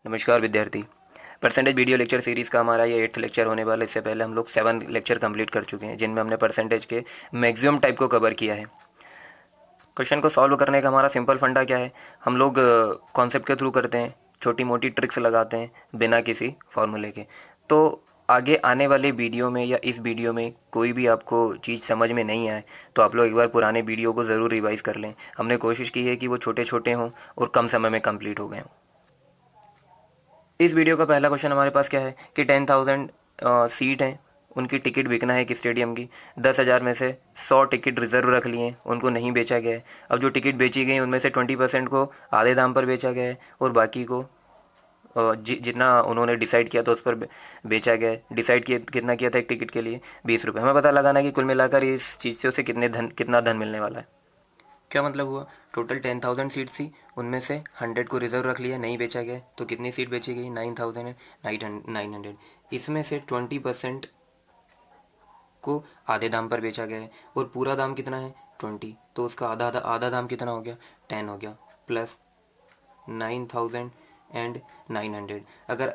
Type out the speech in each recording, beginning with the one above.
नमस्कार विद्यार्थी। Percentage video lecture series का हमारा ये 8th लेक्चर होने वाला है। इससे पहले हम लोग 7 लेक्चर कंप्लीट कर चुके हैं, जिनमें हमने परसेंटेज के मैक्सिमम टाइप को कवर किया है। क्वेश्चन को सॉल्व करने का हमारा सिंपल फंडा क्या है, हम लोग कॉन्सेप्ट के थ्रू करते हैं, छोटी मोटी ट्रिक्स लगाते हैं बिना किसी फॉर्मूले के। तो आगे आने वाले वीडियो में या इस वीडियो में कोई भी आपको चीज़ समझ में नहीं आए तो आप लोग एक बार पुराने वीडियो को ज़रूर रिवाइज़ कर लें। हमने कोशिश की है कि वो छोटे छोटे हों और कम समय में कंप्लीट हो गए हों। इस वीडियो का पहला क्वेश्चन हमारे पास क्या है कि 10,000 सीट हैं, उनकी टिकट बिकना है एक स्टेडियम की। 10,000 में से 100 टिकट रिजर्व रख लिए हैं, उनको नहीं बेचा गया है। अब जो टिकट बेची गई उनमें से 20% को आधे दाम पर बेचा गया है और बाकी को जितना उन्होंने डिसाइड किया था उस पर बेचा गया है। डिसाइड किया कितना किया था एक टिकट के लिए 20 रुपये। हमें पता लगाना है कि कुल मिलाकर इस चीज़ से उसे कितना धन मिलने वाला है। क्या मतलब हुआ, टोटल 10,000 सीट थी, उनमें से 100 को रिजर्व रख लिया, नहीं बेचा गया, तो कितनी सीट बेची गई 9,900। इसमें से 20% को आधे दाम पर बेचा गया है और पूरा दाम कितना है 20, तो उसका आधा दाम कितना हो गया 10 हो गया, प्लस 9,900। अगर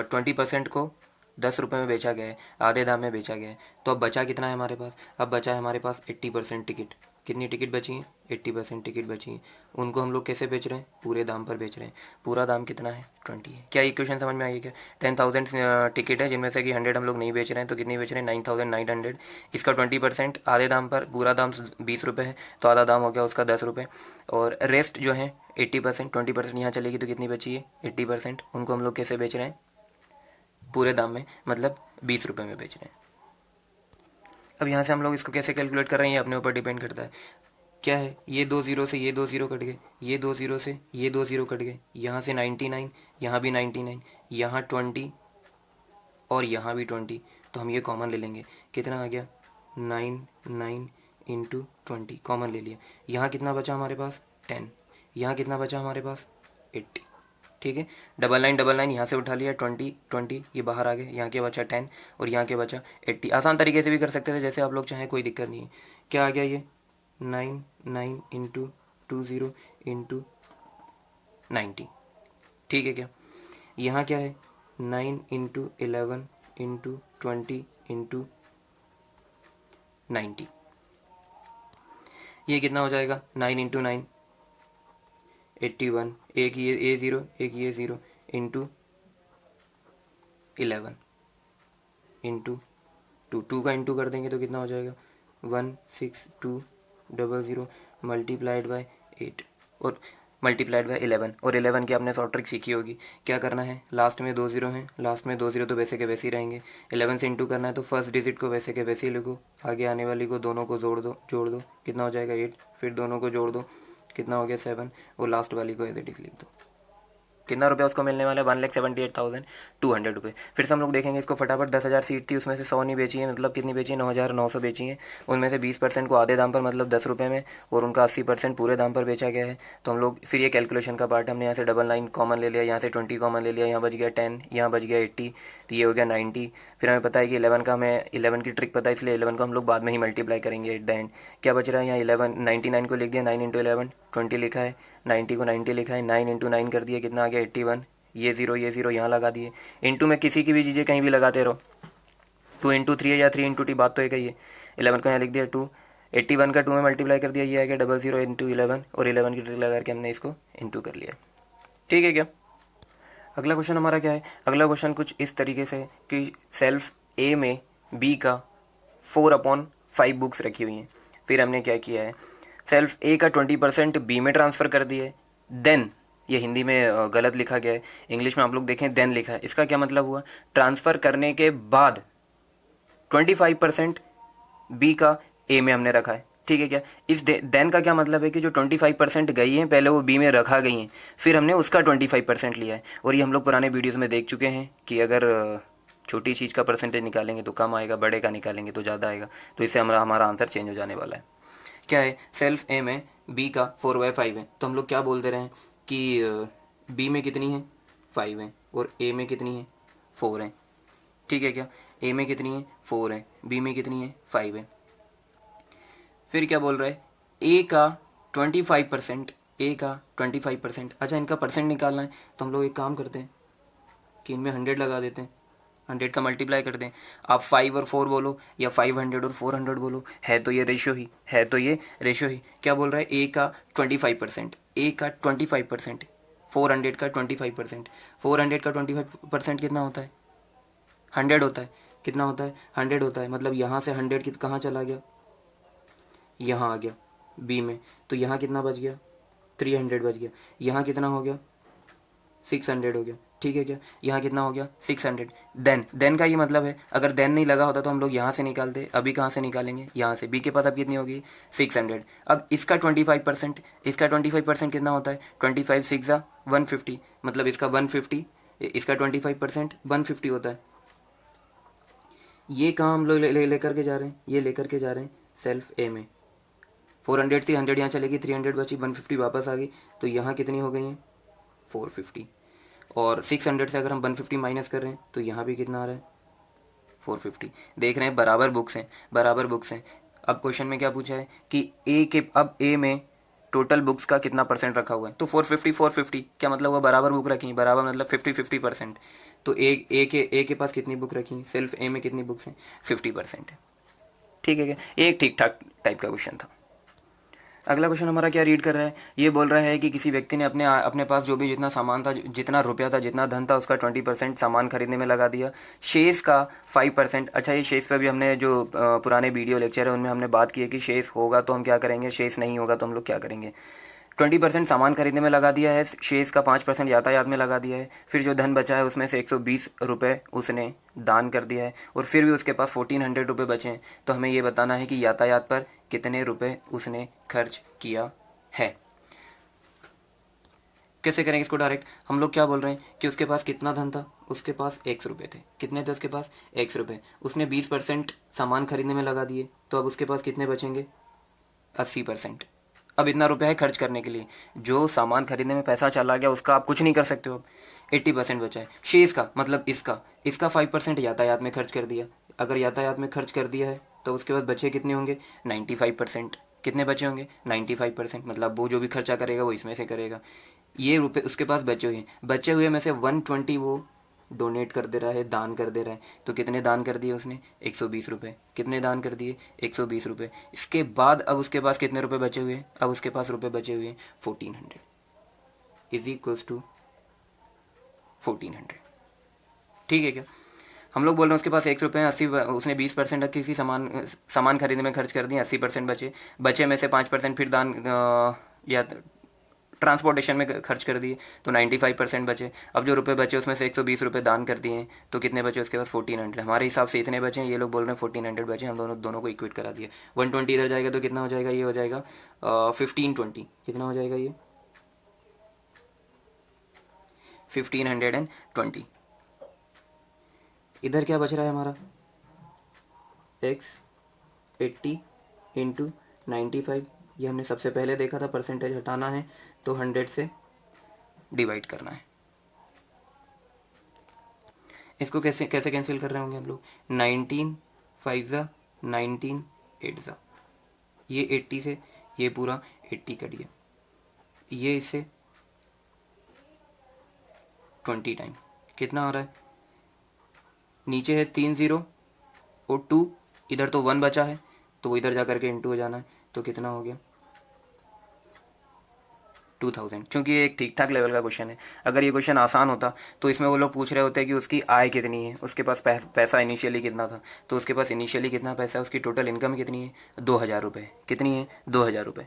20% को 10 रुपये में बेचा गया है, आधे दाम में बेचा गया है, तो अब बचा कितना है हमारे पास, अब बचा है हमारे पास 80% टिकट। कितनी टिकट बची है 80% टिकट बची है। उनको हम लोग कैसे बेच रहे हैं, पूरे दाम पर बेच रहे हैं। पूरा दाम कितना है 20 है। क्या इक्वेशन समझ में आई क्या। 10,000 टिकट है जिनमें से कि 100 हम लोग नहीं बेच रहे हैं, तो कितनी बेच रहे हैं 9,900। इसका 20% आधे दाम पर, पूरा दाम 20 रुपये है तो आधा दाम हो गया उसका 10 रुपये। और रेस्ट जो है 80%, 20% यहाँ चलेगी तो कितनी बची है 80%। उनको हम लोग कैसे बेच रहे हैं, पूरे दाम में, मतलब 20 रुपये में बेच रहे हैं। अब यहाँ से हम लोग इसको कैसे कैलकुलेट कर रहे हैं ये अपने ऊपर डिपेंड करता है। क्या है, ये 2 ज़ीरो से ये 2 ज़ीरो कट गए, ये 2 ज़ीरो से ये 2 ज़ीरो कट गए, यहाँ से 99, यहाँ भी 99, यहाँ 20 और यहाँ भी 20, तो हम ये कॉमन ले लेंगे। कितना आ गया 9 इंटू 20 कॉमन ले लिया। यहाँ कितना बचा हमारे पास 10, यहाँ कितना बचा हमारे पास 80। ठीक है, 999 यहाँ से उठा लिया, 20 ये बाहर आ गए, यहाँ के बचा 10 और यहाँ के बचा 80। आसान तरीके से भी कर सकते थे, जैसे आप लोग चाहें, कोई दिक्कत नहीं है। क्या आ गया ये 9 इंटू 20 इंटू 90। ठीक है क्या, यहाँ क्या है 9 इंटू 11 इंटू 20 इंटू 90। ये कितना हो जाएगा 9 इंटू 9 81। एक ये ज़ीरो, एक ये ज़ीरो, इंटू 11 इंटू 2 का इंटू कर देंगे तो कितना हो जाएगा 16200 मल्टीप्लाइड बाय 8 और मल्टीप्लाइड बाय 11। और 11 की आपने शॉर्ट ट्रिक सीखी होगी। क्या करना है, लास्ट में 2 ज़ीरो हैं, लास्ट में 2 ज़ीरो तो वैसे के वैसे ही रहेंगे। 11 से इंटू करना है तो फर्स्ट डिजिट को वैसे के वैसे ही लिखो, आगे आने वाली को दोनों को जोड़ दो कितना हो जाएगा 8, फिर दोनों को जोड़ दो कितना हो गया 7 और लास्ट वाली को एज इट इज़ लिख दो। कितना रुपया उसको मिलने वाला है 1,78,200 रुपये। फिर से हम लोग देखेंगे इसको फटाफट। 10,000 सीट थी, उसमें से 100 नहीं बेची है, मतलब कितनी बेची है 9,900 बेची है। उनमें से 20% को आधे दाम पर, मतलब 10 रुपये में, और उनका 80% पूरे दाम पर बेचा गया है। तो हम लोग फिर ये कैलकुलेशन का पार्ट, हमने यहाँ से 999 कॉमन ले लिया, यहाँ से 20 कॉमन ले लिया, यहाँ बच गया 10, यहाँ बच गया 80, तो ये हो गया 90। फिर हमें पता है कि 11 का, हमें 11 की ट्रिक पता है, इसलिए 11 को हम लोग बाद में ही मल्टीप्लाई करेंगे एट द एंड। क्या बच रहा है यहाँ 11, 99 को लिख दिया, 9 इंटू 11, 20 लिखा है, 90 को 90 लिखा है, 9 इंटू 9 कर दिया, कितना आ गया 81। ये ज़ीरो यहाँ लगा दिए, इंटू में किसी की भी चीज़ें कहीं भी लगाते रहो। 2 इंटू 3 है या 3 इंटू टी, बात तो एक ही है। 11 को यहाँ लिख दिया 2, 81 का 2 में मल्टीप्लाई कर दिया, ये आ गया 00 इंटू 11 और 11 की ट्रिक लगा करके हमने इसको इंटू कर लिया। ठीक है क्या। अगला क्वेश्चन हमारा क्या है, अगला क्वेश्चन कुछ इस तरीके से कि सेल्फ ए में बी का 4/5 बुक्स रखी हुई हैं। फिर हमने क्या किया है, सेल्फ ए का 20% बी में ट्रांसफ़र कर दिया है। देन, ये हिंदी में गलत लिखा गया है, इंग्लिश में आप लोग देखें देन लिखा है। इसका क्या मतलब हुआ, ट्रांसफ़र करने के बाद 25% बी का ए में हमने रखा है। ठीक है क्या। इस देन का क्या मतलब है कि जो 25% गई हैं पहले वो बी में रखा गई हैं, फिर हमने उसका 25% लिया है। और ये हम लोग पुराने वीडियोज़ में देख चुके हैं कि अगर छोटी चीज़ का परसेंटेज निकालेंगे तो कम आएगा, बड़े का निकालेंगे तो ज़्यादा आएगा। तो इससे हमारा आंसर चेंज हो जाने वाला है। क्या है, सेल्फ ए में बी का 4/5 है, तो हम लोग क्या बोल दे रहे हैं कि बी में कितनी है 5 है और ए में कितनी है 4 है। ठीक है क्या, ए में कितनी है 4 है, बी में कितनी है 5 है। फिर क्या बोल रहा है, ए का 25% ए का 25%। अच्छा, इनका परसेंट निकालना है तो हम लोग एक काम करते हैं कि इनमें 100 लगा देते हैं, 100 का मल्टीप्लाई कर दें। आप 5 और 4 बोलो या 500 और 400 बोलो, है तो ये रेशो ही, है तो ये रेशो ही। क्या बोल रहा है? ए का 25%, ए का 25%, 400 का 25%, 400 का 25% कितना होता है? 100 होता है। कितना होता है? 100 होता है। मतलब यहाँ से 100 कहाँ चला गया? यहाँ आ गया बी में। तो यहाँ कितना बच गया? 300 बच गया। यहाँ कितना हो गया? 600 हो गया। ठीक है क्या? यहाँ कितना हो गया? 600। देन का ये मतलब है, अगर देन नहीं लगा होता तो हम लोग यहाँ से निकालते। अभी कहाँ से निकालेंगे? यहाँ से। बी के पास अब कितनी होगी? 600। अब इसका 25%, इसका 25% कितना होता है? 25 6 जा 150, मतलब इसका 150, इसका 25% 150 होता है। ये कहाँ हम लोग लेकर के जा रहे हैं? ये लेकर के जा रहे हैं सेल्फ ए में। 400 थी, 100 यहाँ चलेगी, 300 बची, 150 वापस आ गई। तो यहाँ कितनी हो गई है? 450। और 600 से अगर हम 150 माइनस कर रहे हैं तो यहाँ भी कितना आ रहा है? 450। देख रहे हैं, बराबर बुक्स हैं, बराबर बुक्स हैं। अब क्वेश्चन में क्या पूछा है कि ए के, अब ए में टोटल बुक्स का कितना परसेंट रखा हुआ है? तो 450 450, क्या मतलब हुआ? बराबर बुक रखी, बराबर मतलब 50-50%। तो ए के पास कितनी बुक रखी? सेल्फ ए में कितनी बुक्स हैं? 50% है। ठीक है क्या? एक ठीक ठाक टाइप का क्वेश्चन था। अगला क्वेश्चन हमारा क्या रीड कर रहा है? ये बोल रहा है कि किसी व्यक्ति ने अपने पास जो भी जितना सामान था, जितना रुपया था, जितना धन था, उसका 20% सामान खरीदने में लगा दिया। शेष का 5%। अच्छा, ये शेष पे भी हमने जो पुराने वीडियो लेक्चर है उनमें हमने बात की है कि शेष होगा तो हम क्या करेंगे, शेष नहीं होगा तो हम लोग क्या करेंगे। 20% सामान खरीदने में लगा दिया है, शेष का 5% यातायात में लगा दिया है। फिर जो धन बचा है उसमें से 120 रुपये उसने दान कर दिया है, और फिर भी उसके पास 1400 रुपये बचे हैं। तो हमें ये बताना है कि यातायात पर कितने रुपए उसने खर्च किया है। कैसे करेंगे इसको? डायरेक्ट हम लोग क्या बोल रहे हैं कि उसके पास कितना धन था? उसके पास x रुपये थे। कितने थे उसके पास? x रुपये। उसने 20% सामान खरीदने में लगा दिए, तो अब उसके पास कितने बचेंगे? 80%। अब इतना रुपया है खर्च करने के लिए। जो सामान खरीदने में पैसा चला गया उसका आप कुछ नहीं कर सकते हो। अब 80% बचा है। शेष का मतलब इसका 5% यातायात में खर्च कर दिया। अगर यातायात में खर्च कर दिया है तो उसके बाद बचे कितने होंगे? 95%। कितने बचे होंगे? 95%। मतलब वो जो भी खर्चा करेगा वो इसमें से करेगा। ये रुपए उसके पास बचे हुए हैं। बचे हुए में से 120 वो डोनेट कर दे रहा है, दान कर दे रहा है। तो कितने दान कर दिए उसने? 120 रुपये। कितने दान कर दिए? 120 रुपये। इसके बाद अब उसके पास कितने रुपए बचे हुए हैं? अब उसके पास रुपए बचे हुए हैं 1400 इज इक्वल्स टू 1400। ठीक है क्या? हम लोग बोल रहे हैं उसके पास 1 रुपये 80, उसने 20% किसी सामान खरीदने में खर्च कर दिए, 80% बचे में से 5% फिर दान या ट्रांसपोर्टेशन में खर्च कर दिए, तो 95% बचे। अब जो रुपए बचे उसमें से 120 रुपये दान कर दिए हैं, तो कितने बचे उसके पास? 1400। हमारे हिसाब से इतने बचे हैं, ये लोग बोल रहे हैं 1400 बचे। हम दोनों को इक्वेट करा दिए। 120 इधर जाएगा तो कितना हो जाएगा? ये हो जाएगा 1520। कितना हो जाएगा ये? 1520। इधर क्या बच रहा है हमारा? x 80 into 95। ये हमने सबसे पहले देखा था। परसेंटेज हटाना है तो 100 से डिवाइड करना है। इसको कैसे कैसे कैंसिल कर रहे होंगे हम लोग? 19 5 ज़ा 19 8 ज़ा। ये 80 से ये पूरा 80 कट गया। ये इससे 20 टाइम कितना आ रहा है? नीचे है 3 0 और 2, इधर तो 1 बचा है तो वो इधर जा करके इंटू हो जाना है। तो कितना हो गया? 2000। चूँकि ये एक ठीक ठाक लेवल का क्वेश्चन है। अगर ये क्वेश्चन आसान होता तो इसमें वो लोग पूछ रहे होते कि उसकी आय कितनी है, उसके पास पैसा इनिशियली कितना था। तो उसके पास इनिशियली कितना पैसा है, उसकी टोटल इनकम कितनी है? 2000 रुपये। कितनी है? 2000 रुपये।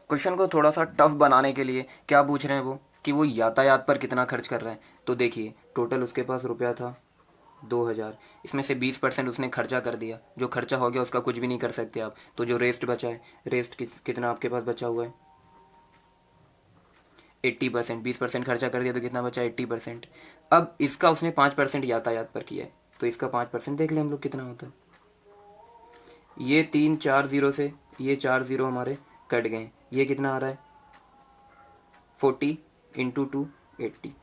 क्वेश्चन को थोड़ा सा टफ बनाने के लिए क्या पूछ रहे हैं वो, कि वो यातायात पर कितना खर्च कर रहा है। तो देखिए, टोटल उसके पास रुपया था 2000, इसमें से 20% उसने खर्चा कर दिया। जो खर्चा हो गया उसका कुछ भी नहीं कर सकते आप। तो जो रेस्ट बचा है, रेस्ट कितना आपके पास बचा हुआ है? 80%। 20% खर्चा कर दिया तो कितना बचा? 80%। अब इसका उसने 5% यातायात पर किया है, तो इसका 5% देख लें हम लोग कितना होता है। ये 3 4 0 से ये 4 0 हमारे कट गए। ये कितना आ रहा है? 40 इंटू 2 80,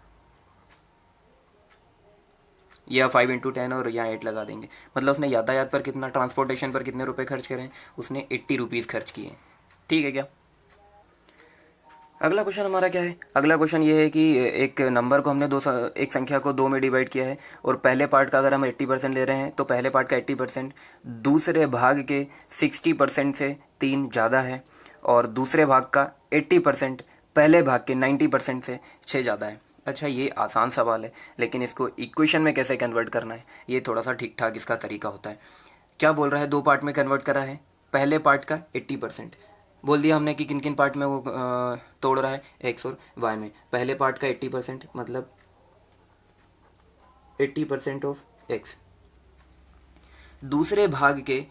या 5 इंटू 10 और यहाँ 8 लगा देंगे। मतलब उसने यातायात पर कितना, ट्रांसपोर्टेशन पर कितने रुपए खर्च करें? उसने 80 रुपीज़ खर्च किए। ठीक है क्या? अगला क्वेश्चन हमारा क्या है? अगला क्वेश्चन ये है कि एक नंबर को हमने एक संख्या को 2 में डिवाइड किया है और पहले पार्ट का अगर हम 80% ले रहे हैं तो पहले पार्ट का 80% दूसरे भाग के 60% से 3 ज़्यादा है और दूसरे भाग का 80% पहले भाग के 90% से 6 ज़्यादा है। अच्छा, ये आसान सवाल है, लेकिन इसको इक्वेशन में कैसे कन्वर्ट करना है ये थोड़ा सा ठीक ठाक इसका तरीका होता है। क्या बोल रहा है? 2 पार्ट में कन्वर्ट करा है, पहले पार्ट का 80% बोल दिया हमने कि किन किन पार्ट में वो तोड़ रहा है, एक्स और वाई में। पहले पार्ट का 80% मतलब 80% ऑफ एक्स। दूसरे भाग के,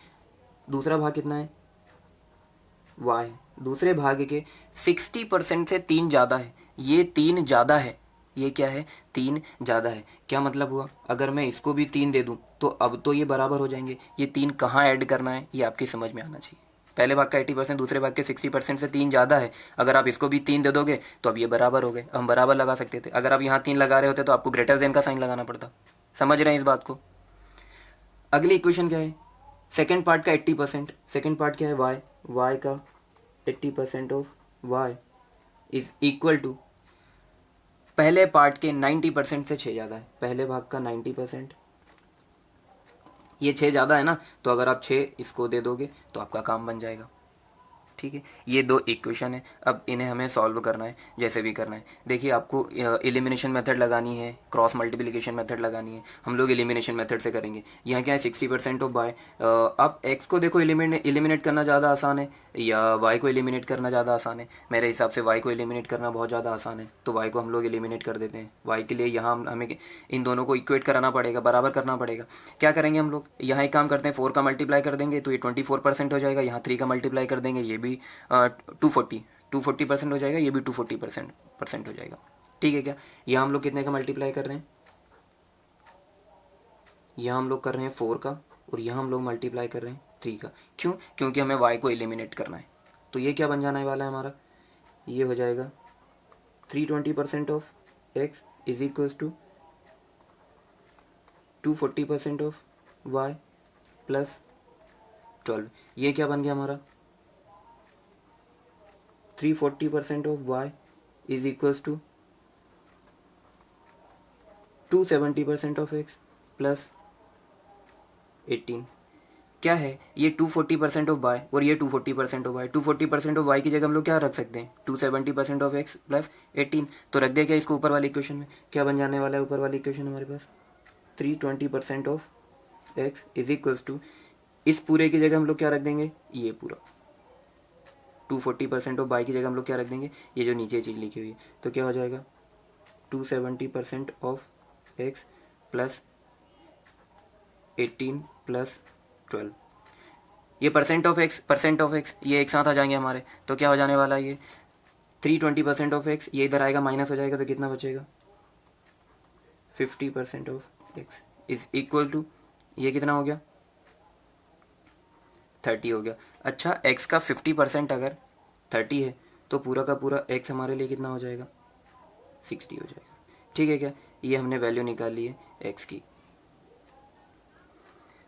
दूसरा भाग कितना है? वाई। दूसरे भाग के 60% से 3 ज़्यादा है, ये 3 ज़्यादा है। ये क्या है? 3 ज़्यादा है। क्या मतलब हुआ? अगर मैं इसको भी 3 दे दूँ तो अब तो ये बराबर हो जाएंगे। ये 3 कहाँ ऐड करना है ये आपकी समझ में आना चाहिए। पहले भाग का 80%, दूसरे भाग के 60% से 3 ज़्यादा है। अगर आप इसको भी 3 दे दोगे तो अब ये बराबर हो गए। हम बराबर लगा सकते थे। अगर आप यहाँ 3 लगा रहे होते तो आपको ग्रेटर देन का साइन लगाना पड़ता। समझ रहे हैं इस बात को? अगली इक्वेशन क्या है? सेकेंड पार्ट का 80%, सेकेंड पार्ट क्या है? वाई। वाई का 80% of Y is equal to पहले पार्ट के 90% से 6 ज़्यादा है। पहले भाग का 90%, ये 6 ज़्यादा है ना, तो अगर आप 6 इसको दे दोगे तो आपका काम बन जाएगा। ठीक है, ये 2 इक्वेशन है। अब इन्हें हमें सॉल्व करना है, जैसे भी करना है। देखिए, आपको एलिमिनेशन मेथड लगानी है, क्रॉस मल्टीप्लिकेशन मेथड लगानी है। हम लोग एलिमिनेशन मेथड से करेंगे। यहाँ क्या है? 60% ऑफ बाय। अब एक्स को देखो एलिमिनेट करना ज़्यादा आसान है या वाई को एलिमिनेट करना ज़्यादा आसान है? मेरे हिसाब से वाई को एलिमिनेट करना बहुत ज़्यादा आसान है, तो वाई को हम लोग एलिमिनेट कर देते हैं। वाई के लिए यहाँ हमें इन दोनों को इक्वेट कराना पड़ेगा, बराबर करना पड़ेगा। क्या करेंगे हम लोग? यहाँ एक काम करते हैं, 4 का मल्टीप्लाई कर देंगे तो ये 24% हो जाएगा। यहाँ 3 का मल्टीप्लाई कर देंगे, ये भी 240% हो जाएगा, ये भी 240% हो जाएगा। ठीक है क्या? यहाँ हम लोग कितने का मल्टीप्लाई कर रहे हैं? यहाँ हम लोग कर रहे हैं 4 का और यहाँ हम लोग मल्टीप्लाई कर रहे हैं 3 का। क्यों? क्योंकि हमें y को एलिमिनेट करना है। तो ये क्या बन जाने वाला है हमारा? ये हो जाएगा 320% of x is equals to 240% of y plus 12। ये क्या बन गया हमारा? 340% of y is equals to 270% of x plus 18। क्या है? ये 240% ऑफ वाई और ये 240% ऑफ वाई। 240% ऑफ वाई की जगह हम लोग क्या रख सकते हैं? 270% ऑफ एक्स प्लस 18। तो रख दिया क्या इसको ऊपर वाली इक्वेशन में? क्या बन जाने वाला है ऊपर वाली इक्वेशन हमारे पास? 320% of X is equals to, इस पूरे की जगह हम लोग क्या रख देंगे? ये पूरा 240% ऑफ वाई की जगह हम लोग क्या रख देंगे? ये जो नीचे चीज़ लिखी हुई है। तो क्या हो जाएगा? 270% ऑफ एक्स प्लस 18 प्लस 12। ये परसेंट ऑफ एक्स ये एक साथ आ जाएंगे हमारे। तो क्या हो जाने वाला है? ये 320% ऑफ एक्स, ये इधर आएगा माइनस हो जाएगा, तो कितना बचेगा? 50% of X is equal to, ये कितना हो गया? 30 हो गया। अच्छा, एक्स का 50% अगर 30 है तो पूरा का पूरा एक्स हमारे लिए कितना हो जाएगा? 60 हो जाएगा। ठीक है क्या? ये हमने वैल्यू निकाल ली है एक्स की।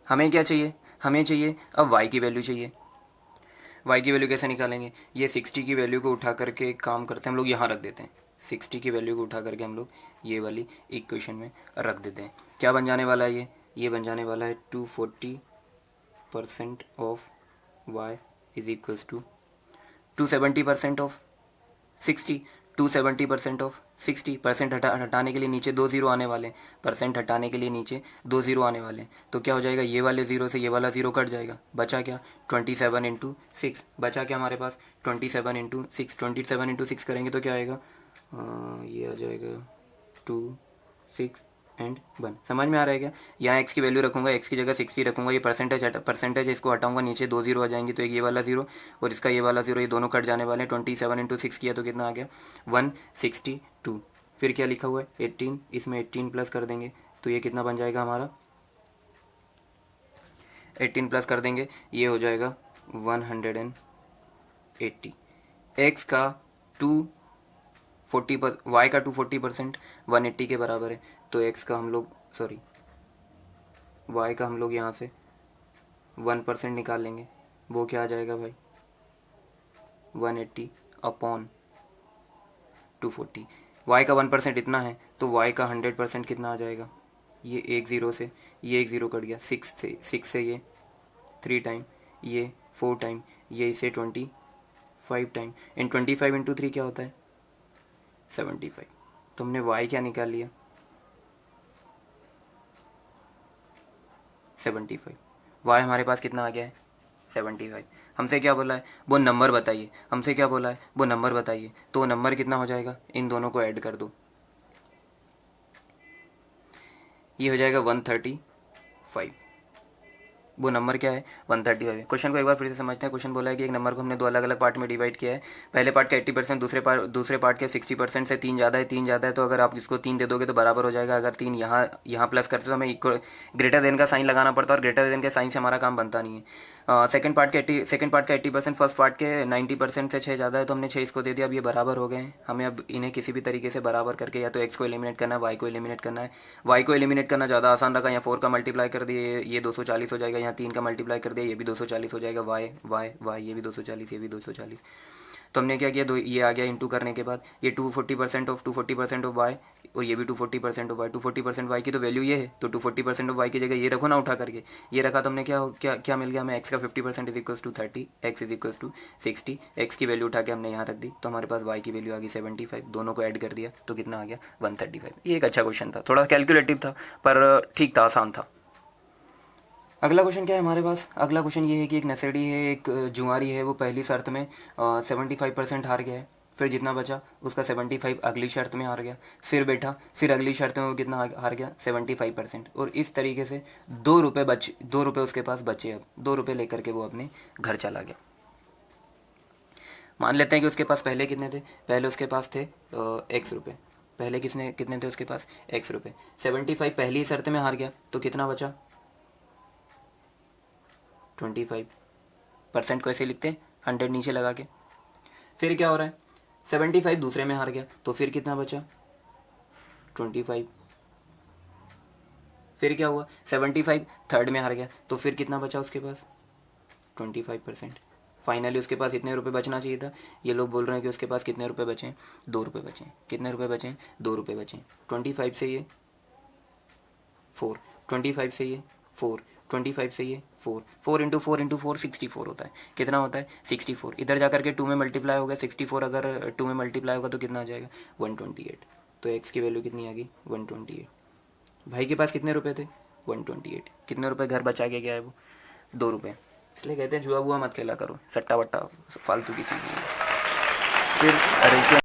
हमें क्या चाहिए? हमें चाहिए अब वाई की वैल्यू चाहिए। वाई की वैल्यू कैसे निकालेंगे? ये 60 की वैल्यू को उठा करके एक काम करते हैं, हम लोग यहाँ रख देते हैं। 60 की वैल्यू को उठा करके हम लोग ये वाली इक्वेशन में रख देते हैं। क्या बन जाने वाला है? ये बन जाने वाला है 240% of Y is equals to 270% of 60। 270% of 60, percent हटाने के लिए नीचे 2 ज़ीरो आने वाले हैं। परसेंट हटाने के लिए नीचे 2 ज़ीरो आने वाले हैं। तो क्या हो जाएगा? ये वाले ज़ीरो से ये वाला ज़ीरो कट जाएगा। बचा क्या? 27 × 6। बचा क्या हमारे पास? 27 × 6। 27 × 6 करेंगे तो क्या आएगा? ये आ जाएगा 2 6 एंड 1। समझ में आ रहा है क्या? यहाँ एक्स की वैल्यू रखूँगा, एक्स की जगह 60 रखूँगा। ये परसेंटेज है, इसको हटाऊँगा, नीचे 2 ज़ीरो आ जाएंगे, तो एक ये वाला ज़ीरो और इसका ये वाला ज़ीरो, ये दोनों कट जाने वाले हैं। 27 × 6 किया तो कितना आ गया? 162। फिर क्या लिखा हुआ है? 18। इसमें 18 प्लस कर देंगे तो ये कितना बन जाएगा हमारा? 18 प्लस कर देंगे, ये हो जाएगा 180। एक्स का 240, वाई का 240% 180 के बराबर है। तो एक्स का हम लोग वाई का हम लोग यहाँ से 1% निकाल लेंगे। वो क्या आ जाएगा भाई? 180 अपॉन 240। वाई का 1% इतना है तो वाई का 100% कितना आ जाएगा, ये एक ज़ीरो से ये एक ज़ीरो कट गया, 6 से ये 3 टाइम, ये 4 टाइम, ये इसे 25 टाइम, इन 25 इंटू 3 क्या होता है 75। तो हमने वाई क्या निकाल लिया 75। वाई हमारे पास कितना आ गया है 75। हमसे क्या बोला है वो नंबर बताइए, हमसे क्या बोला है वो नंबर बताइए, तो वो नंबर कितना हो जाएगा, इन दोनों को ऐड कर दो, ये हो जाएगा 135। वो नंबर क्या है 135 है। क्वेश्चन को एक बार फिर से समझते हैं। क्वेश्चन बोला है कि एक नंबर को हमने दो अलग अलग पार्ट में डिवाइड किया है। पहले पार्ट का 80%, दूसरे पार्ट के 60% से 3 ज़्यादा है, तो अगर आप इसको 3 दे दोगे तो बराबर हो जाएगा। अगर 3 यहाँ प्लस करते तो हमें इक्वल ग्रेटर देन का साइन लगाना पड़ता है, और ग्रेटर देन के साइन से हमारा काम बनता नहीं है। सेकंड पार्ट का 80%, फर्स्ट पार्ट के 90% से 6 ज़्यादा है, तो हमने 6 इसको दे दिया। अब ये बराबर हो गए हैं। हमें अब इन्हें किसी भी तरीके से बराबर करके या तो एक्स को एलिमिनेट करना है, वाई को एलिमिनेट करना है। वाई को एलिमिनेट करना ज़्यादा आसान रखा, यहाँ 4 का मल्टीप्लाई कर दिए ये 240 हो जाएगा, यहाँ 3 का मल्टीप्लाई कर दिया ये भी 240 हो जाएगा, वाई वाई वाई ये भी 240, ये भी 240। तो हमने क्या किया, दो ये आ गया इंटू करने के बाद, ये 240% ऑफ वाई, और ये भी 240% ऑफ वाई। 240% वाई की तो वैल्यू ये है, तो 240% ऑफ वाई की जगह ये रखो ना उठा करके, ये रखा तो हमने क्या क्या क्या मिल गया हमें, एक्स का 50% is equal to 30, X is equal to 60। X की वैल्यू उठा के हमने यहाँ रख दी, तो हमारे पास वाई की वैल्यू आ गई 75। दोनों को ऐड कर दिया तो कितना आ गया 135। ये एक अच्छा क्वेश्चन था, थोड़ा कैलकुलेटिव था पर ठीक था, आसान था। अगला क्वेश्चन क्या है हमारे पास, अगला क्वेश्चन ये है कि एक नशेड़ी है, एक जुआरी है, वो पहली शर्त में 75% हार गया है, फिर जितना बचा उसका 75 अगली शर्त में हार गया, फिर बैठा, फिर अगली शर्त में वो कितना हार गया 75%, और इस तरीके से 2 रुपये उसके पास बचे। अब 2 रुपये लेकर के वो अपने घर चला गया। मान लेते हैं कि उसके पास पहले कितने थे, पहले उसके पास थे एक्स रुपये, पहले कितने थे उसके पास एक्स रुपये। 75 पहली शर्त में हार गया तो कितना बचा 25%, को ऐसे लिखते हैं 100 नीचे लगा के। फिर क्या हो रहा है 75 दूसरे में हार गया तो फिर कितना बचा 25। फिर क्या हुआ 75 थर्ड में हार गया तो फिर कितना बचा उसके पास 25%। फाइनली उसके पास इतने रुपए बचना चाहिए था। ये लोग बोल रहे हैं कि उसके पास कितने रुपए बचे, 2 रुपये बचे। कितने रुपए बचे 2 रुपये बचे। 25 से ये 4, 25 से ये 4, 25 से ये 4, 4 इंटू 4 इंटू 4 64 होता है। कितना होता है 64। इधर जा करके 2 में मल्टीप्लाई होगा, 64 अगर 2 में मल्टीप्लाई होगा तो कितना आ जाएगा 128। तो एक्स की वैल्यू कितनी आ गई 128। भाई के पास कितने रुपए थे 128। कितने रुपए घर बचा के गया है वो 2 रुपये। इसलिए कहते हैं जुआ बुआ मत खेला करो, सट्टा वट्टा फालतू की चीज़ है। फिर रेशियो